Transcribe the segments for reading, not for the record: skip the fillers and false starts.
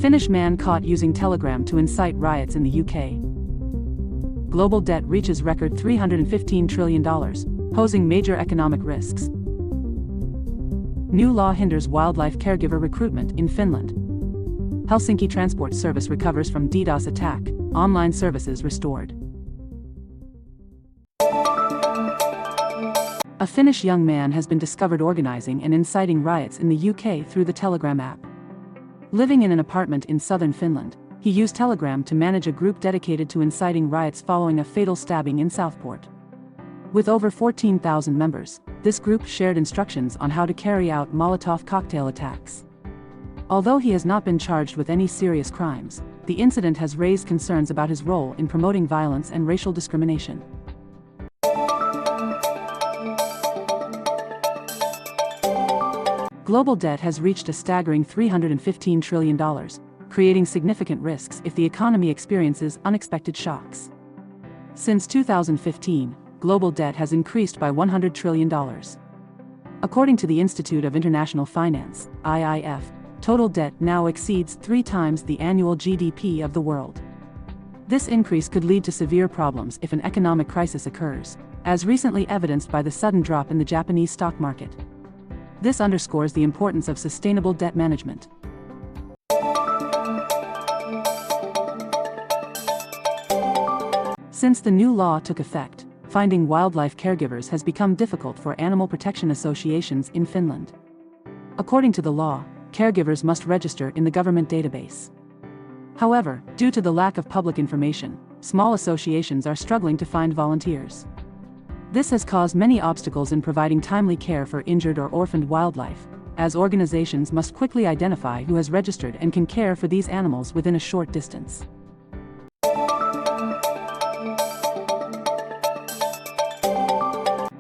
Finnish man caught using Telegram to incite riots in the UK. Global debt reaches record $315 trillion, posing major economic risks. New law hinders wildlife caregiver recruitment in Finland. Helsinki transport service recovers from DDoS attack, online services restored. A Finnish young man has been discovered organizing and inciting riots in the UK through the Telegram app. Living in an apartment in southern Finland, he used Telegram to manage a group dedicated to inciting riots following a fatal stabbing in Southport. With over 14,000 members, this group shared instructions on how to carry out Molotov cocktail attacks. Although he has not been charged with any serious crimes, the incident has raised concerns about his role in promoting violence and racial discrimination. Global debt has reached a staggering $315 trillion, creating significant risks if the economy experiences unexpected shocks. Since 2015, global debt has increased by $100 trillion. According to the Institute of International Finance, IIF, total debt now exceeds 3 times the annual GDP of the world. This increase could lead to severe problems if an economic crisis occurs, as recently evidenced by the sudden drop in the Japanese stock market. This underscores the importance of sustainable debt management. Since the new law took effect, finding wildlife caregivers has become difficult for animal protection associations in Finland. According to the law, caregivers must register in the government database. However, due to the lack of public information, small associations are struggling to find volunteers. This has caused many obstacles in providing timely care for injured or orphaned wildlife, as organizations must quickly identify who has registered and can care for these animals within a short distance.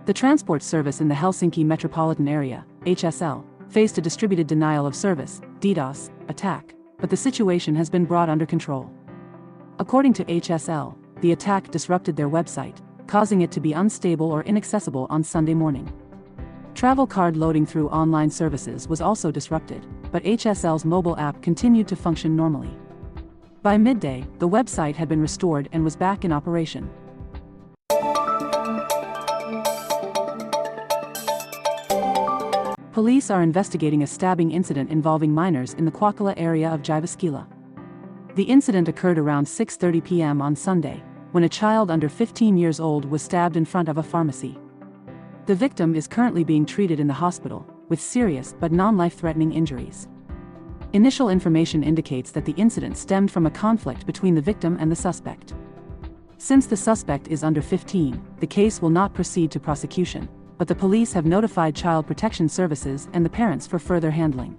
The transport service in the Helsinki metropolitan area, HSL, faced a distributed denial of service, DDoS, attack, but the situation has been brought under control. According to HSL, the attack disrupted their website, causing it to be unstable or inaccessible on Sunday morning. Travel card loading through online services was also disrupted, but HSL's mobile app continued to function normally. By midday, the website had been restored and was back in operation. Police are investigating a stabbing incident involving minors in the Quakkala area of Jyväskylä. The incident occurred around 6:30 p.m. on Sunday, when a child under 15 years old was stabbed in front of a pharmacy. The victim is currently being treated in the hospital, with serious but non-life-threatening injuries. Initial information indicates that the incident stemmed from a conflict between the victim and the suspect. Since the suspect is under 15, the case will not proceed to prosecution, but the police have notified Child Protection Services and the parents for further handling.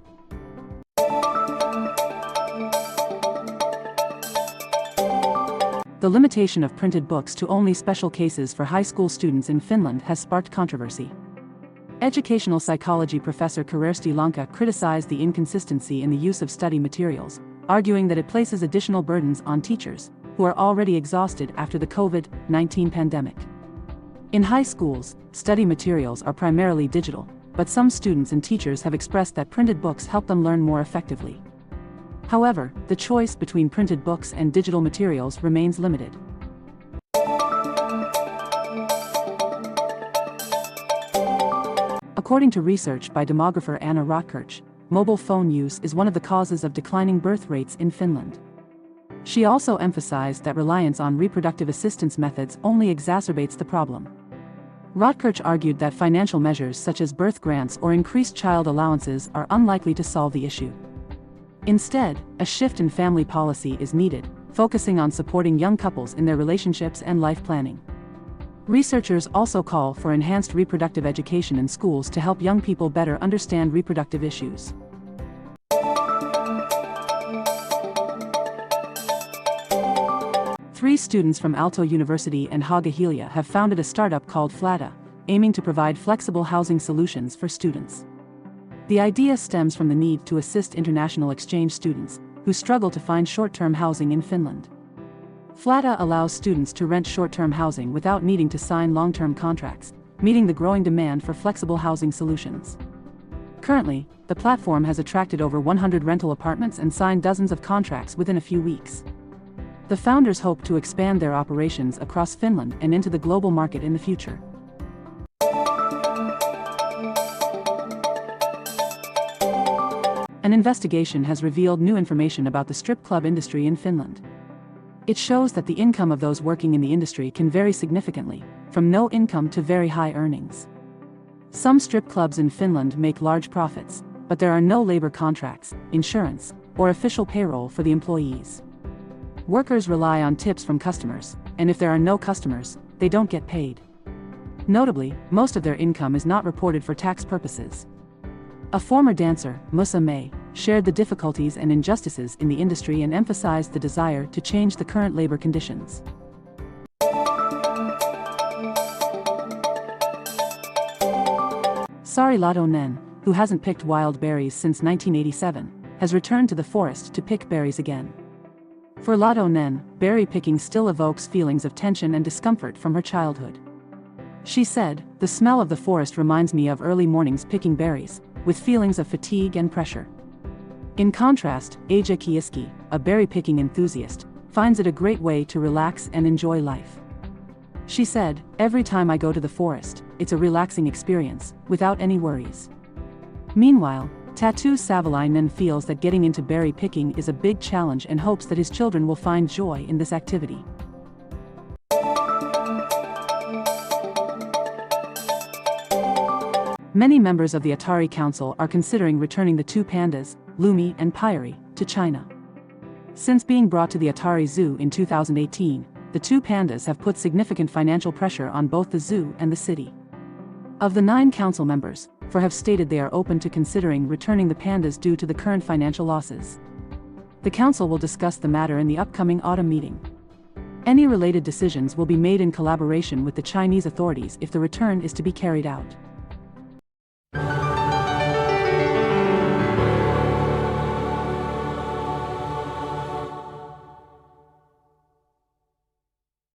The limitation of printed books to only special cases for high school students in Finland has sparked controversy. Educational psychology professor Kersti Lanka criticized the inconsistency in the use of study materials, arguing that it places additional burdens on teachers, who are already exhausted after the COVID-19 pandemic. In high schools, study materials are primarily digital, but some students and teachers have expressed that printed books help them learn more effectively. However, the choice between printed books and digital materials remains limited. According to research by demographer Anna Rotkirch, mobile phone use is one of the causes of declining birth rates in Finland. She also emphasized that reliance on reproductive assistance methods only exacerbates the problem. Rotkirch argued that financial measures such as birth grants or increased child allowances are unlikely to solve the issue. Instead, a shift in family policy is needed, focusing on supporting young couples in their relationships and life planning. Researchers also call for enhanced reproductive education in schools to help young people better understand reproductive issues. Three students from Aalto University and Haaga-Helia have founded a startup called Flatta, aiming to provide flexible housing solutions for students. The idea stems from the need to assist international exchange students, who struggle to find short-term housing in Finland. Flatta allows students to rent short-term housing without needing to sign long-term contracts, meeting the growing demand for flexible housing solutions. Currently, the platform has attracted over 100 rental apartments and signed dozens of contracts within a few weeks. The founders hope to expand their operations across Finland and into the global market in the future. An investigation has revealed new information about the strip club industry in Finland. It shows that the income of those working in the industry can vary significantly, from no income to very high earnings. Some strip clubs in Finland make large profits, but there are no labor contracts, insurance, or official payroll for the employees. Workers rely on tips from customers, and if there are no customers, they don't get paid. Notably, most of their income is not reported for tax purposes. A former dancer, Musa May, shared the difficulties and injustices in the industry and emphasized the desire to change the current labor conditions. Sari Latonen, who hasn't picked wild berries since 1987, has returned to the forest to pick berries again. For Latonen, berry picking still evokes feelings of tension and discomfort from her childhood. She said, "The smell of the forest reminds me of early mornings picking berries, with feelings of fatigue and pressure." In contrast, Aja Kieski, a berry-picking enthusiast, finds it a great way to relax and enjoy life. She said, "Every time I go to the forest, it's a relaxing experience, without any worries." Meanwhile, Tatu Savalainen feels that getting into berry picking is a big challenge and hopes that his children will find joy in this activity. Many members of the Atari Council are considering returning the two pandas, Lumi and Pyri, to China. Since being brought to the Atari Zoo in 2018, the two pandas have put significant financial pressure on both the zoo and the city. Of the 9 council members, 4 have stated they are open to considering returning the pandas due to the current financial losses. The council will discuss the matter in the upcoming autumn meeting. Any related decisions will be made in collaboration with the Chinese authorities if the return is to be carried out.